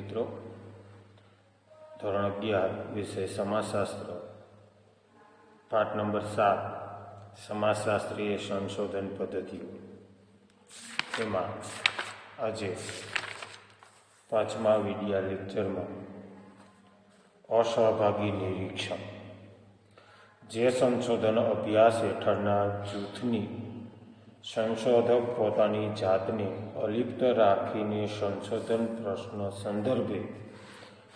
મિત્રો, ધોરણ 11 વિષય સમાજશાસ્ત્ર, પાઠ નંબર 7 સમાજશાસ્ત્રીય સંશોધન પદ્ધતિઓ. તેમાં આજે 5મા વિડિયા લેક્ચરમાં અસહભાગી નિરીક્ષણ, જે સંશોધન અભ્યાસ હેઠળના જૂથની સંશોધક પોતાની જાતને અલિપ્ત રાખીને સંશોધન પ્રશ્ન સંદર્ભે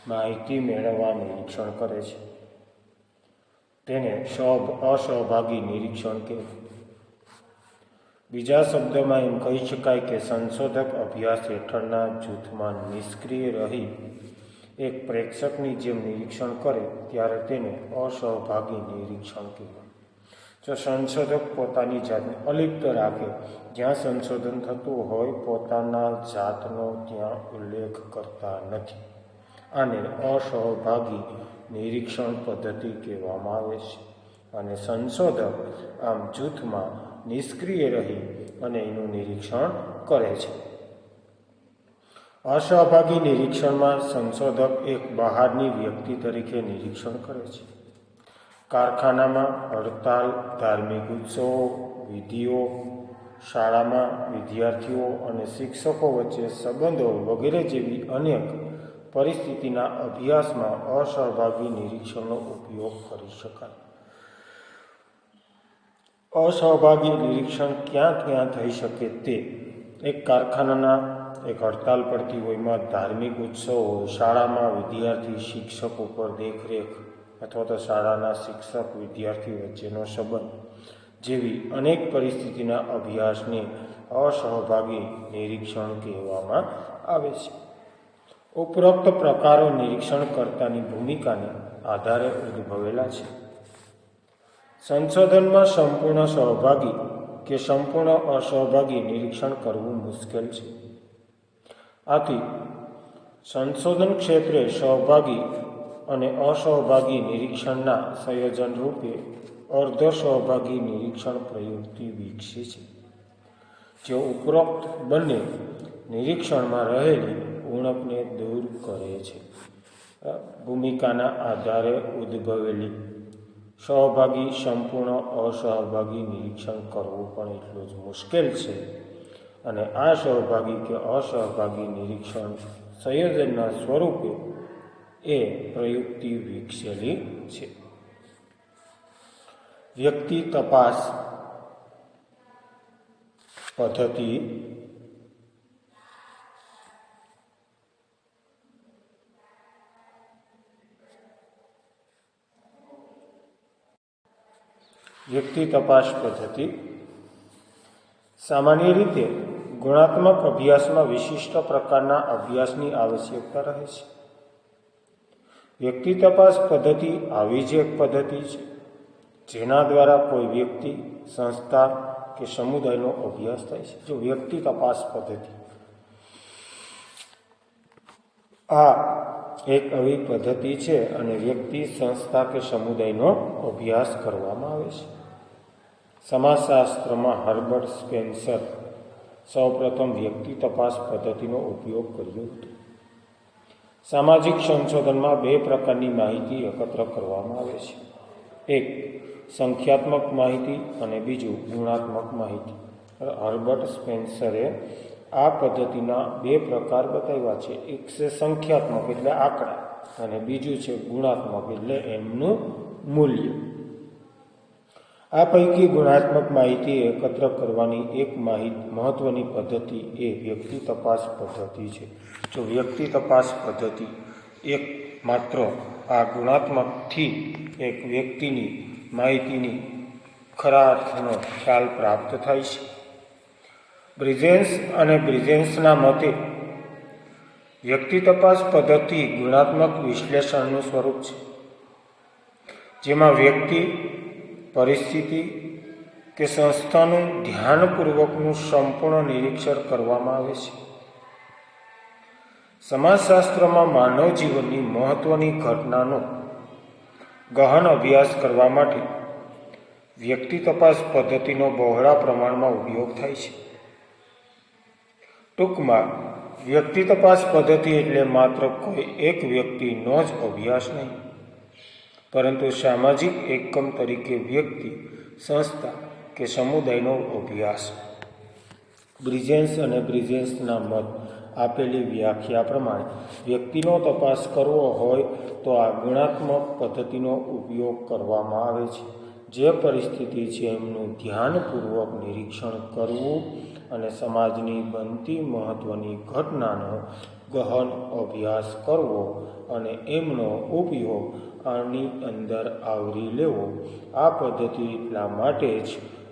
માહિતી મેળવવા નિરીક્ષણ કરે છે, તેને અસહભાગી નિરીક્ષણ કહેવાય. બીજા શબ્દોમાં એમ કહી શકાય કે સંશોધક અભ્યાસ હેઠળના જૂથમાં નિષ્ક્રિય રહી એક પ્રેક્ષકની જેમ નિરીક્ષણ કરે ત્યારે તેને અસહભાગી નિરીક્ષણ કહેવાય. જો સંશોધક પોતાની જાતને અલિપ્ત રાખે, જ્યાં સંશોધન થતું હોય પોતાના જાતનો ત્યાં ઉલ્લેખ કરતા નથી, આને અસહભાગી નિરીક્ષણ પદ્ધતિ કહેવામાં આવે છે. અને સંશોધક આમ જૂથમાં નિષ્ક્રિય રહી અને એનું નિરીક્ષણ કરે છે. અસહભાગી નિરીક્ષણમાં સંશોધક એક બહારની વ્યક્તિ તરીકે નિરીક્ષણ કરે છે. કારખાનામાં હડતાલ, ધાર્મિક ઉત્સવો, વિધિઓ, શાળામાં વિદ્યાર્થીઓ અને શિક્ષકો વચ્ચે સંબંધો વગેરે જેવી અનેક પરિસ્થિતિના અભ્યાસમાં અસહભાગી નિરીક્ષણનો ઉપયોગ કરી શકાય. અસહભાગી નિરીક્ષણ ક્યાં ક્યાં થઈ શકે તે એક કારખાનાના એક હડતાલ પડતી હોય, એમાં ધાર્મિક ઉત્સવો, શાળામાં વિદ્યાર્થી શિક્ષક ઉપર દેખરેખ અથવા તો શાળાના શિક્ષક વિદ્યાર્થી વચ્ચેનો સંબંધ જેવી અનેક પરિસ્થિતિના અભ્યાસને અસહભાગી નિરીક્ષણ કહેવામાં આવે છે. ઉપરોક્ત પ્રકારો નિરીક્ષણકર્તાની ભૂમિકાને આધારે ઉદ્ભવેલા છે. સંશોધનમાં સંપૂર્ણ સહભાગી કે સંપૂર્ણ અસહભાગી નિરીક્ષણ કરવું મુશ્કેલ છે. આથી સંશોધન ક્ષેત્રે સહભાગી અને અસહભાગી નિરીક્ષણના સંયોજન રૂપે અર્ધ સહભાગી નિરીક્ષણ પ્રયુક્તિ વિકસી છે, જે ઉપરોક્ત બંને નિરીક્ષણમાં રહેલી ઉણપને દૂર કરે છે. ભૂમિકાના આધારે ઉદ્ભવેલી સહભાગી સંપૂર્ણ અસહભાગી નિરીક્ષણ કરવું પણ એટલું જ મુશ્કેલ છે, અને આ સહભાગી કે અસહભાગી નિરીક્ષણ સંયોજનના સ્વરૂપે એ પ્રયુક્તિ વિકસેલી છે. વ્યક્તિ તપાસ પદ્ધતિ સામાન્ય રીતે ગુણાત્મક અભ્યાસમાં વિશિષ્ટ પ્રકારના અભ્યાસની આવશ્યકતા રહે છે. વ્યક્તિ તપાસ પદ્ધતિ આવી જ એક પદ્ધતિ છે જેના દ્વારા કોઈ વ્યક્તિ, સંસ્થા કે સમુદાયનો અભ્યાસ થાય છે. જો વ્યક્તિ તપાસ પદ્ધતિ આ એક આવી પદ્ધતિ છે અને વ્યક્તિ, સંસ્થા કે સમુદાયનો અભ્યાસ કરવામાં આવે છે. સમાજશાસ્ત્રમાં હર્બર્ટ સ્પેન્સર સૌપ્રથમ વ્યક્તિ તપાસ પદ્ધતિનો ઉપયોગ કર્યો હતો. સામાજિક સંશોધનમાં બે પ્રકારની માહિતી એકત્ર કરવામાં આવે છે, એક સંખ્યાત્મક માહિતી અને બીજું ગુણાત્મક માહિતી. હર્બર્ટ સ્પેન્સરે આ પદ્ધતિના બે પ્રકાર બતાવ્યા છે. એક છે સંખ્યાત્મક એટલે આંકડા, અને બીજું છે ગુણાત્મક એટલે એમનું મૂલ્ય. આ પૈકી ગુણાત્મક માહિતી એકત્ર કરવાની એક મહત્વની પદ્ધતિ એ વ્યક્તિ તપાસ પદ્ધતિ છે. જો વ્યક્તિ તપાસ પદ્ધતિ એક માત્ર આ ગુણાત્મકથી એક વ્યક્તિની માહિતીની ખરા અર્થનો ખ્યાલ પ્રાપ્ત થાય છે. બ્રિજેન્સના મતે વ્યક્તિ તપાસ પદ્ધતિ ગુણાત્મક વિશ્લેષણનું સ્વરૂપ છે, જેમાં વ્યક્તિ, પરિસ્થિતિ કે સંસ્થાનું ધ્યાનપૂર્વકનું સંપૂર્ણ નિરીક્ષણ કરવામાં આવે છે. સમાજશાસ્ત્રમાં માનવ જીવનની મહત્વની ઘટનાનો ગહન અભ્યાસ કરવા માટે વ્યક્તિ તપાસ પદ્ધતિનો બહોળા પ્રમાણમાં ઉપયોગ થાય છે. ટૂંકમાં વ્યક્તિ તપાસ પદ્ધતિ એટલે માત્ર કોઈ એક વ્યક્તિનો જ અભ્યાસ નહીં, પરંતુ સામાજિક એકમ તરીકે વ્યક્તિ, સંસ્થા કે સમુદાયનો અભ્યાસ. બ્રિજેન્સ અને બ્રિજેન્સના મત આપેલી વ્યાખ્યા પ્રમાણે વ્યક્તિનો તપાસ કરવો હોય તો આ ગુણાત્મક પદ્ધતિનો ઉપયોગ કરવામાં આવે છે. જે પરિસ્થિતિ છે એમનું ધ્યાનપૂર્વક નિરીક્ષણ કરવું અને સમાજની બનતી મહત્ત્વની ઘટનાનો ગહન અભ્યાસ કરવો અને એમનો ઉપયોગ આની અંદર આવરી લેવો. આ પદ્ધતિ એટલા માટે જ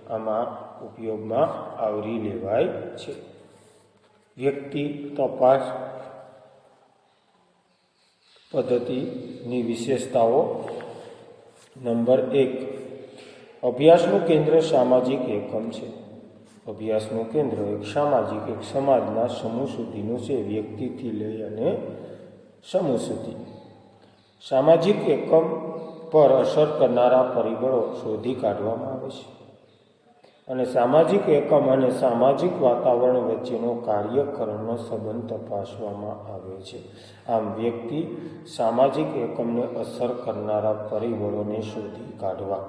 આમાં ઉપયોગમાં આવરી લેવાય છે. વ્યક્તિ તપાસ પદ્ધતિની વિશેષતાઓ. નંબર 1, અભ્યાસનું કેન્દ્ર સામાજિક એકમ છે. અભ્યાસનું કેન્દ્ર એક સામાજિક, એક સમાજના સમૂહ સુધીનું છે, વ્યક્તિથી લઈ અને સમૂહ સુધી. સામાજિક એકમ પર અસર કરનારા પરિબળો શોધી કાઢવામાં આવે છે અને સામાજિક એકમ અને સામાજિક વાતાવરણ વચ્ચેનો કાર્યકરણનો સંબંધ તપાસવામાં આવે છે. આમ વ્યક્તિ સામાજિક એકમને અસર કરનારા પરિબળોને શોધી કાઢવા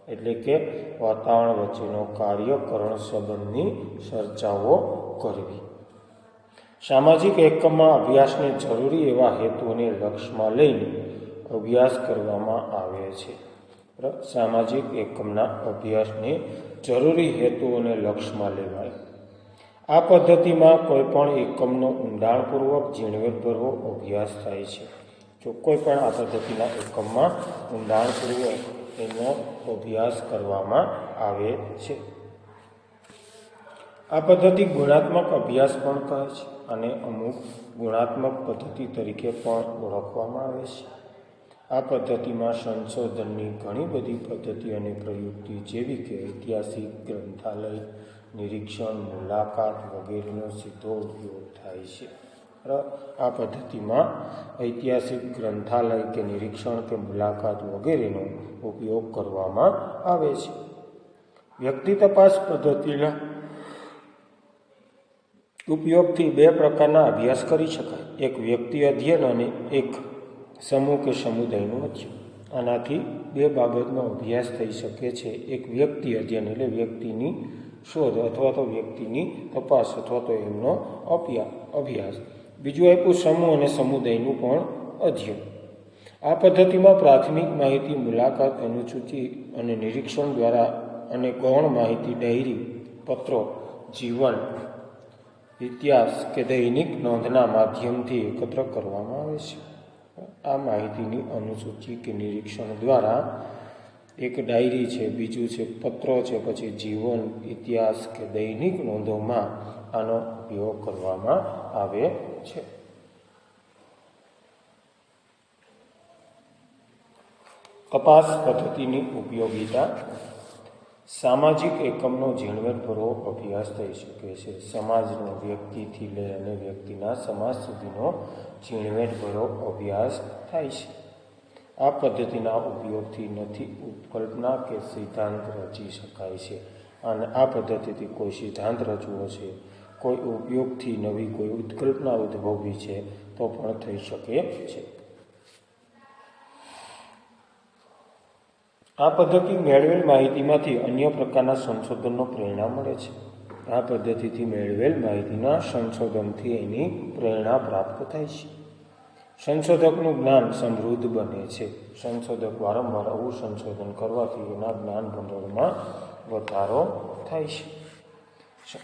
એટલે કે વાતાવરણ વચ્ચેનો કાર્યકરણ સંબંધની ચર્ચાઓ કરવી. સામાજિક એકમમાં અભ્યાસને જરૂરી એવા હેતુઓને લક્ષ્યમાં લઈને અભ્યાસ કરવામાં આવે છે. સામાજિક એકમના અભ્યાસને જરૂરી હેતુઓને લક્ષ્યમાં લેવાય. આ પદ્ધતિમાં કોઈપણ એકમનો ઊંડાણપૂર્વક ઝીણવટભર્યો અભ્યાસ થાય છે. જો કોઈ પણ આ પદ્ધતિના એકમમાં ઊંડાણપૂર્વક એનો અભ્યાસ કરવામાં આવે છે. આ પદ્ધતિ ગુણાત્મક અભ્યાસ પણ કહે છે અને અમુક ગુણાત્મક પદ્ધતિ તરીકે પણ ઓળખવામાં આવે છે. આ પદ્ધતિમાં સંશોધનની ઘણી બધી પદ્ધતિ અને પ્રયુક્તિ જેવી કે ઐતિહાસિક, ગ્રંથાલય, નિરીક્ષણ, મુલાકાત વગેરેનો સીધો ઉપયોગ થાય છે. આ પદ્ધતિમાં ઐતિહાસિક, ગ્રંથાલય કે નિરીક્ષણ કે મુલાકાત વગેરેનો ઉપયોગ કરવામાં આવે છે. વ્યક્તિ તપાસ પદ્ધતિના ઉપયોગથી 2 પ્રકારના અભ્યાસ કરી શકાય. એક વ્યક્તિ અધ્યયન અને એક સમૂહ કે સમુદાયનું અધ્યયન. આનાથી 2 બાબતનો અભ્યાસ થઈ શકે છે. એક વ્યક્તિ અધ્યયન એટલે વ્યક્તિની શોધ અથવા તો વ્યક્તિની તપાસ અથવા તો એમનો અભ્યાસ. બીજું આપ્યું સમૂહ અને સમુદાયનું પણ અધ્યયન. આ પદ્ધતિમાં પ્રાથમિક માહિતી મુલાકાત, અનુસૂચિ અને નિરીક્ષણ દ્વારા અને ગૌણ માહિતી ડાયરી, પત્રો, જીવન, ઇતિહાસ કે દૈનિક નોંધના માધ્યમથી એકત્ર કરવામાં આવે છે. આ માહિતીની અનુસૂચિ કે નિરીક્ષણ દ્વારા એક ડાયરી છે, બીજું છે પત્રો છે, પછી જીવન, ઇતિહાસ કે દૈનિક નોંધોમાં આનો ઉપયોગ કરવામાં આવે છે. તપાસ પદ્ધતિની ઉપયોગિતા. સામાજિક એકમનો ઝીણવટભર્યો અભ્યાસ થઈ શકે છે. સમાજનો વ્યક્તિથી લઈ અને વ્યક્તિના સમાજ સુધીનો ઝીણવટભર્યો અભ્યાસ થાય છે. આ પદ્ધતિના ઉપયોગથી નથી ઉત્કલ્પના કે સિદ્ધાંત રચી શકાય છે અને આ પદ્ધતિથી કોઈ સિદ્ધાંત રચવો છે, કોઈ ઉપયોગથી નવી કોઈ ઉત્કલ્પના ઉદ્ભવવી છે તો પણ થઈ શકે છે. આ પદ્ધતિ મેળવેલ માહિતીમાંથી અન્ય પ્રકારના સંશોધનનો પ્રેરણા મળે છે. આ પદ્ધતિથી મેળવેલ માહિતીના સંશોધનથી એની પ્રેરણા પ્રાપ્ત થાય છે. સંશોધકનું જ્ઞાન સમૃદ્ધ બને છે. સંશોધક વારંવાર આવું સંશોધન કરવાથી એના જ્ઞાન ભંડોળમાં વધારો થાય છે.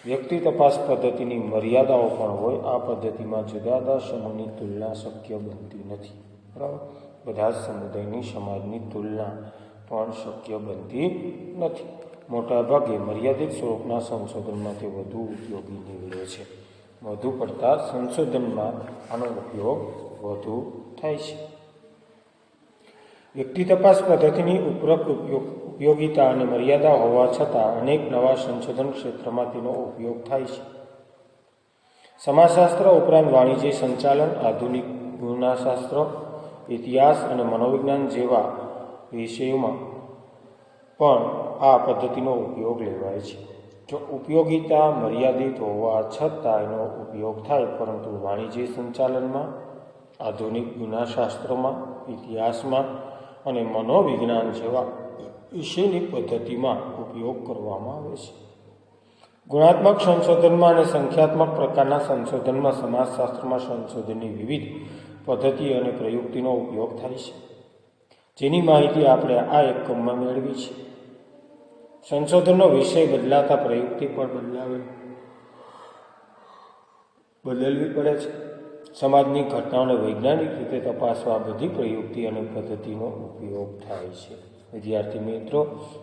વ્યક્તિ તપાસ પદ્ધતિની મર્યાદાઓ પણ હોય. આ પદ્ધતિમાં જુદા જુદા સમૂહની તુલના શક્ય બનતી નથી. બરાબર, બધા જ સમુદાયની સમાજની તુલના પણ શક્ય બનતી નથી. મોટાભાગે મર્યાદિત સ્વરૂપના સંશોધનમાં તે વધુ ઉપયોગી નીવડે છે. વધુ પડતા સંશોધનમાં આનો ઉપયોગ વધુ થાય છે. વ્યક્તિ તપાસ પદ્ધતિની ઉપરોક્ત ઉપયોગિતા અને મર્યાદા હોવા છતાં અનેક નવા સંશોધન ક્ષેત્રમાં તેનો ઉપયોગ થાય છે. સમાજશાસ્ત્ર ઉપરાંત વાણિજ્ય સંચાલન, આધુનિક ગુણશાસ્ત્ર, ઇતિહાસ અને મનોવિજ્ઞાન જેવા વિષયોમાં પણ આ પદ્ધતિનો ઉપયોગ લેવાય છે. જો ઉપયોગિતા મર્યાદિત હોવા છતાં એનો ઉપયોગ થાય, પરંતુ વાણિજ્ય સંચાલનમાં, આધુનિક ગુનાશાસ્ત્રોમાં, ઇતિહાસમાં અને મનોવિજ્ઞાન જેવા વિષયની પદ્ધતિમાં ઉપયોગ કરવામાં આવે છે. ગુણાત્મક સંશોધનમાં અને સંખ્યાત્મક પ્રકારના સંશોધનમાં સમાજશાસ્ત્રમાં સંશોધનની વિવિધ પદ્ધતિ અને પ્રયુક્તિનો ઉપયોગ થાય છે, જેની માહિતી આપણે આ એકમમાં મેળવી છે. સંશોધનનો વિષય બદલાતા પ્રયુક્તિ પણ બદલવી પડે છે. સમાજની ઘટનાઓને વૈજ્ઞાનિક રીતે તપાસવા બધી પ્રયુક્તિ અને પદ્ધતિનો ઉપયોગ થાય છે. વિદ્યાર્થી મિત્રો,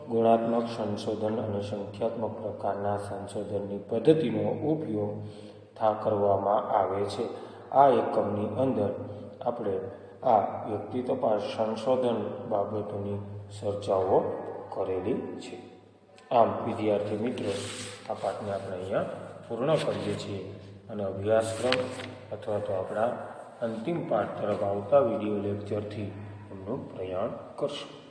ગુણાત્મક સંશોધન અને સંખ્યાત્મક પ્રકારના સંશોધનની પદ્ધતિનો ઉપયોગ કરવામાં આવે છે. આ એકમની અંદર આપણે આ વ્યક્તિ તપાસ સંશોધન બાબતોની ચર્ચાઓ કરેલી છે. આમ વિદ્યાર્થી મિત્રો, આ પાઠને આપણે અહીંયા પૂર્ણ કરીએ છીએ અને અભ્યાસક્રમ અથવા તો આપણા અંતિમ પાઠ તરફ આવતા વિડીયો લેક્ચરથી એમનું પ્રયાણ કરશું.